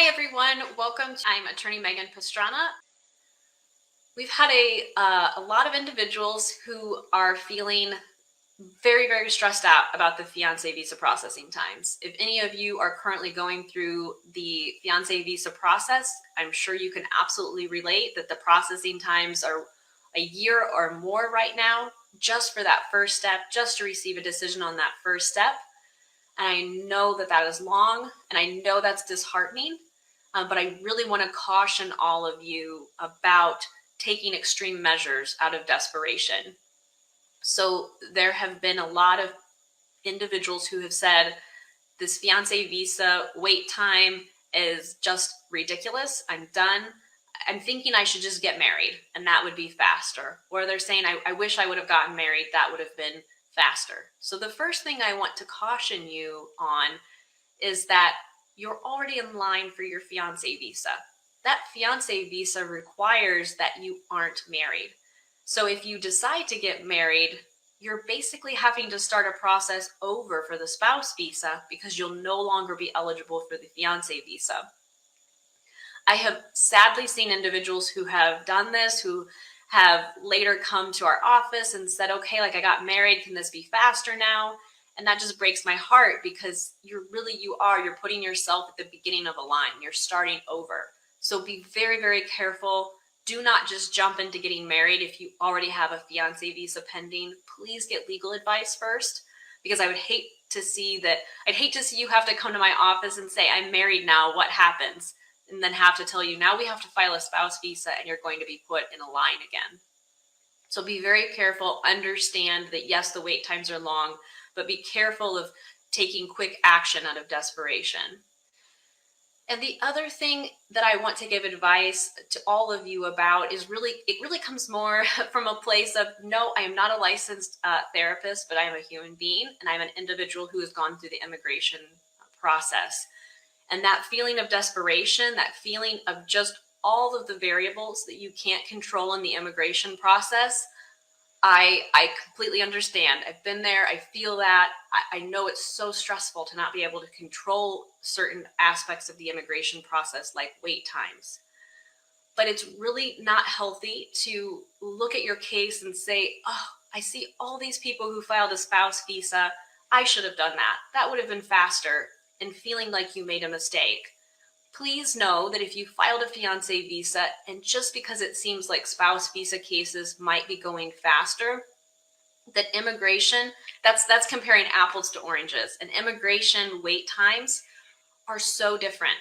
Hi everyone, welcome. I'm attorney Megan Pastrana. We've had a lot of individuals who are feeling very stressed out about the fiancé visa processing times. If any of you are currently going through the fiancé visa process, I'm sure you can absolutely relate that the processing times are a year or more right now, just for that first step, just to receive a decision on that first step. And I know that that is long, and I know that's disheartening. But I really want to caution all of you about taking extreme measures out of desperation. So there have been a lot of individuals who have said this fiancé visa wait time is just ridiculous. I'm done. I'm thinking I should just get married and that would be faster. Or they're saying, I wish I would have gotten married. That would have been faster. So the first thing I want to caution you on is that you're already in line for your fiancé visa. That fiancé visa requires that you aren't married. So if you decide to get married, you're basically having to start a process over for the spouse visa because you'll no longer be eligible for the fiancé visa. I have sadly seen individuals who have done this, who have later come to our office and said, okay, like I got married, can this be faster now? And that just breaks my heart because you're putting yourself at the beginning of a line. You're starting over. So be very careful. Do not just jump into getting married if you already have a fiancé visa pending. Please get legal advice first, because I'd hate to see you have to come to my office and say, I'm married now, what happens? And then have to tell you, now we have to file a spouse visa and you're going to be put in a line again. So be very careful. Understand that yes, the wait times are long, but be careful of taking quick action out of desperation. And the other thing that I want to give advice to all of you about is it really comes more from a place of, no, I am not a licensed therapist, but I am a human being and I'm an individual who has gone through the immigration process. And that feeling of desperation, that feeling of just all of the variables that you can't control in the immigration process, I completely understand. I've been there. I feel that. I know it's so stressful to not be able to control certain aspects of the immigration process, like wait times. But it's really not healthy to look at your case and say, oh, I see all these people who filed a spouse visa. I should have done that. That would have been faster, and feeling like you made a mistake. Please know that if you filed a fiancé visa, and just because it seems like spouse visa cases might be going faster, that immigration, that's comparing apples to oranges. And immigration wait times are so different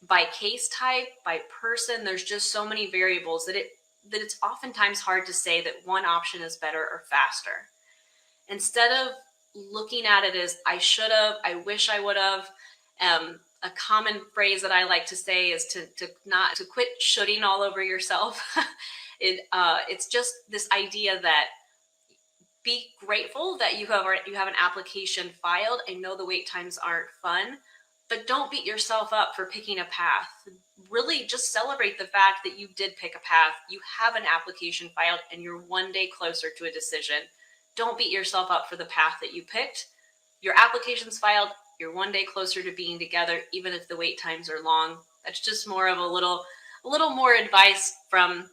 by case type, by person. There's just so many variables that it's oftentimes hard to say that one option is better or faster. Instead of looking at it as I should have, I wish I would have, a common phrase that I like to say is to quit shooting all over yourself. It's just this idea that be grateful that you have an application filed. I know the wait times aren't fun, but don't beat yourself up for picking a path. Really just celebrate the fact that you did pick a path. You have an application filed and you're one day closer to a decision. Don't beat yourself up for the path that you picked. Your application's filed. You're one day closer to being together, even if the wait times are long. That's just more of a little more advice from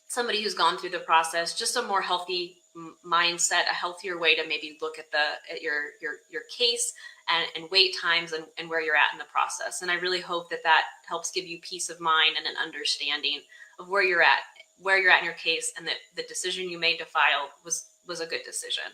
somebody who's gone through the process, just a more healthy mindset, a healthier way to maybe look at your case and wait times and where you're at in the process. And I really hope that helps give you peace of mind and an understanding of where you're at in your case, and that the decision you made to file was a good decision.